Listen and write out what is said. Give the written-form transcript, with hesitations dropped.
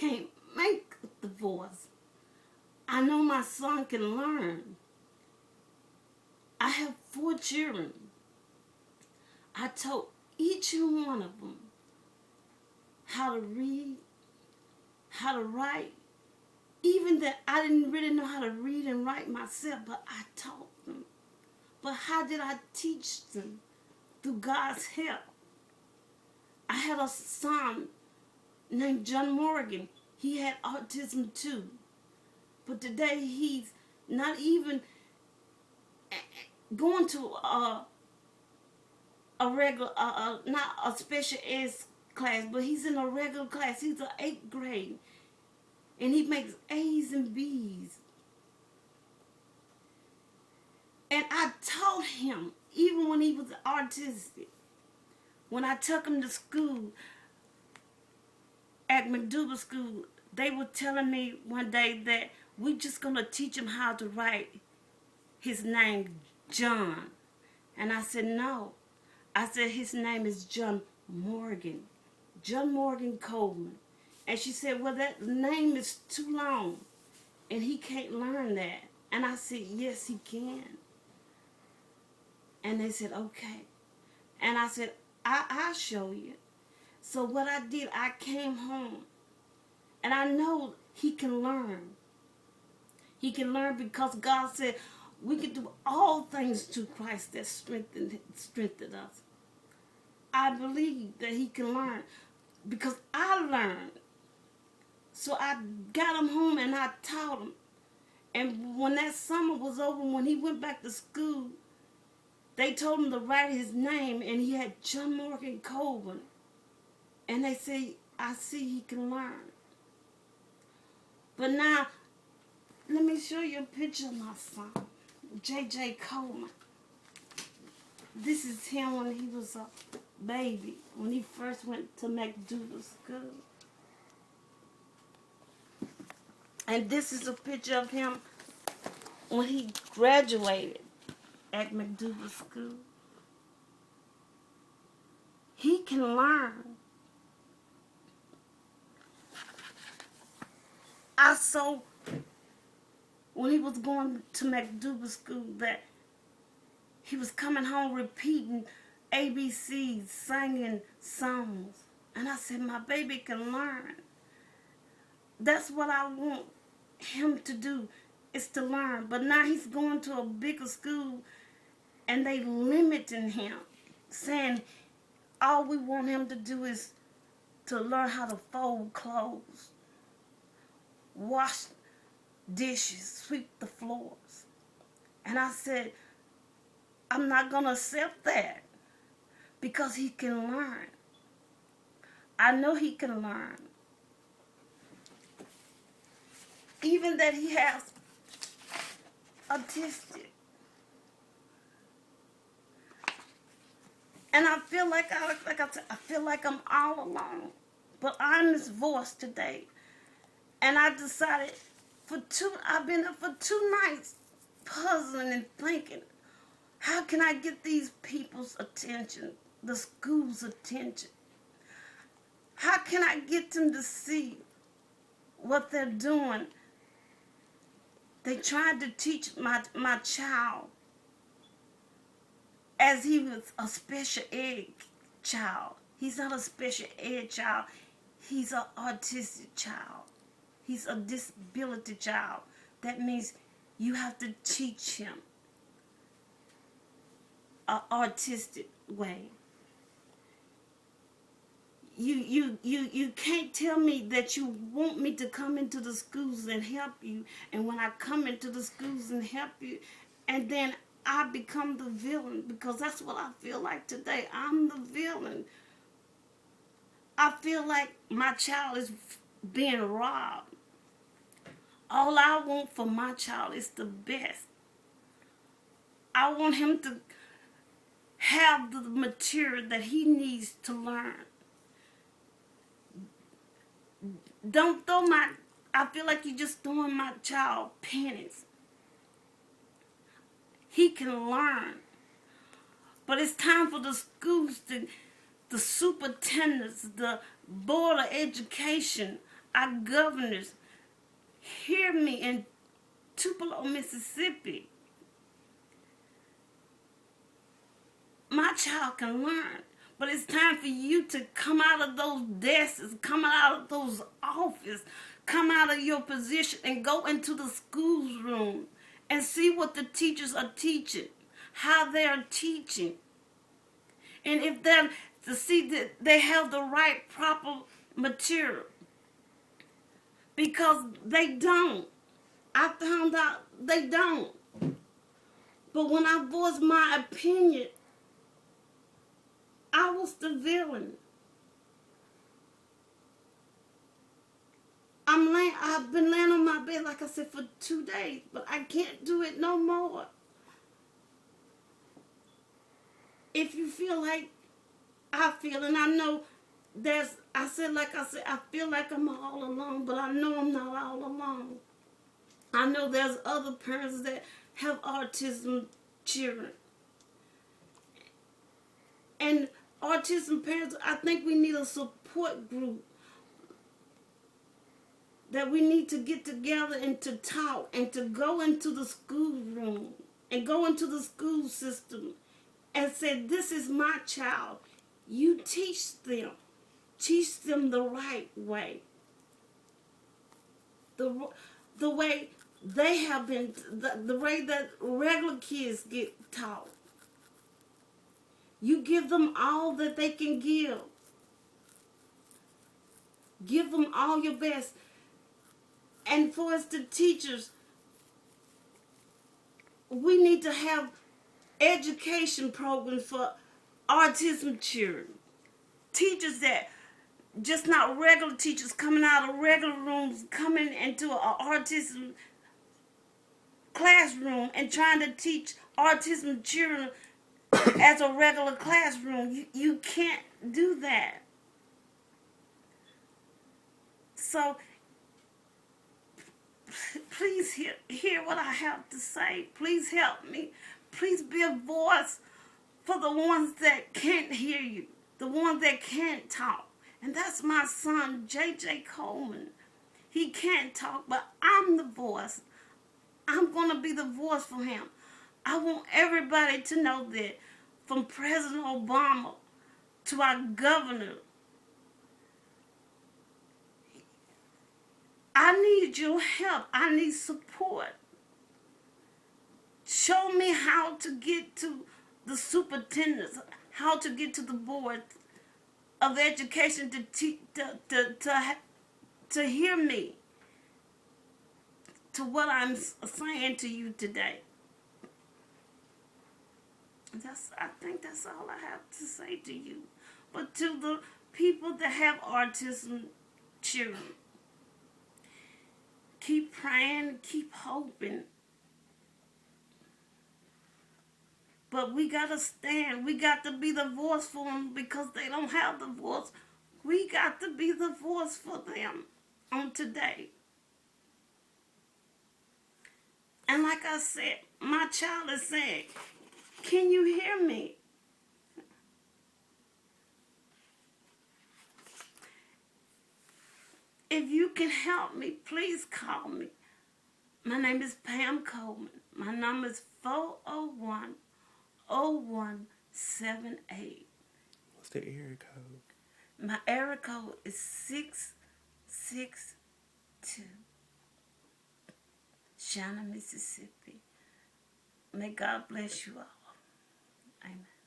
can't make the voice. I know my son can learn. I have 4 children. I told each and one of them how to read, how to write. Even that I didn't really know how to read and write myself, but I taught them. But how did I teach them? Through God's help. I had a son named John Morgan. He had autism too. But today he's not even going to a regular, not a special ed class, but he's in a regular class. He's an 8th grade. And he makes A's and B's. And I taught him, even when he was autistic, when I took him to school, at McDougal School, they were telling me one day that we're just going to teach him how to write his name, John. And I said, no. I said, his name is John Morgan. John Morgan Coleman. And she said, well, that name is too long, and he can't learn that. And I said, yes, he can. And they said, okay. And I said, I'll show you. So what I did, I came home, and I know he can learn. He can learn because God said we can do all things through Christ that strengthened us. I believe that he can learn because I learned. So I got him home and I taught him. And when that summer was over, when he went back to school, they told him to write his name, and he had John Morgan Coleman. And they say, I see he can learn. But now, let me show you a picture of my son, J.J. Coleman. This is him when he was a baby, when he first went to McDougal School. And this is a picture of him when he graduated at McDougal School. He can learn. I saw when he was going to McDougal School that he was coming home repeating ABCs, singing songs. And I said, my baby can learn. That's what I want him to do, is to learn. But now he's going to a bigger school, and they limiting him, saying all we want him to do is to learn how to fold clothes, wash dishes, sweep the floors. And I said, I'm not going to accept that because he can learn. I know he can learn. Even that he has autistic. And I feel like I feel like I'm all alone. But I'm his voice today. And I decided I've been up for 2 nights puzzling and thinking, how can I get these people's attention, the school's attention? How can I get them to see what they're doing? They tried to teach my child as he was a special ed child. He's not a special ed child. He's an autistic child. He's a disability child. That means you have to teach him an artistic way. You can't tell me that you want me to come into the schools and help you, and when I come into the schools and help you, and then I become the villain, because that's what I feel like today. I'm the villain. I feel like my child is being robbed. All I want for my child is the best. I want him to have the material that he needs to learn. Don't throw I feel like you're just throwing my child pennies. He can learn. But it's time for the schools, the superintendents, the board of education. our governors hear me in Tupelo, Mississippi. My child can learn, but it's time for you to come out of those desks, come out of those offices, come out of your position and go into the school's room and see what the teachers are teaching, how they are teaching. And if they're to see that they have the right proper material. Because they don't. I found out they don't. But when I voiced my opinion, I was the villain. I've been laying on my bed, like I said, for 2 days, but I can't do it no more. If you feel like I feel, and I know I feel like I'm all alone, but I know I'm not all alone. I know there's other parents that have autism children. And autism parents, I think we need a support group that we need to get together and to talk and to go into the school room and go into the school system and say, this is my child. You teach them. Teach them the right way. The way they have been, the way that regular kids get taught. You give them all that they can give. Give them all your best. And for us, the teachers, we need to have education programs for autism children. Teachers that just not regular teachers coming out of regular rooms, coming into an autism classroom and trying to teach autism children as a regular classroom. You can't do that. So please hear what I have to say. Please help me. Please be a voice for the ones that can't hear you, the ones that can't talk. And that's my son, J.J. Coleman. He can't talk, but I'm the voice. I'm going to be the voice for him. I want everybody to know that, from President Obama to our governor, I need your help. I need support. Show me how to get to the superintendents, how to get to the board of education to hear me, to what I'm saying to you today. I think that's all I have to say to you. But to the people that have autism children, keep praying, keep hoping. But we got to stand. We got to be the voice for them because they don't have the voice. We got to be the voice for them on today. And like I said, my child is saying, can you hear me? If you can help me, please call me. My name is Pam Coleman. My number is 401-0178. What's the area code? My area code is 662. Shannon, Mississippi. May God bless you all. Amen.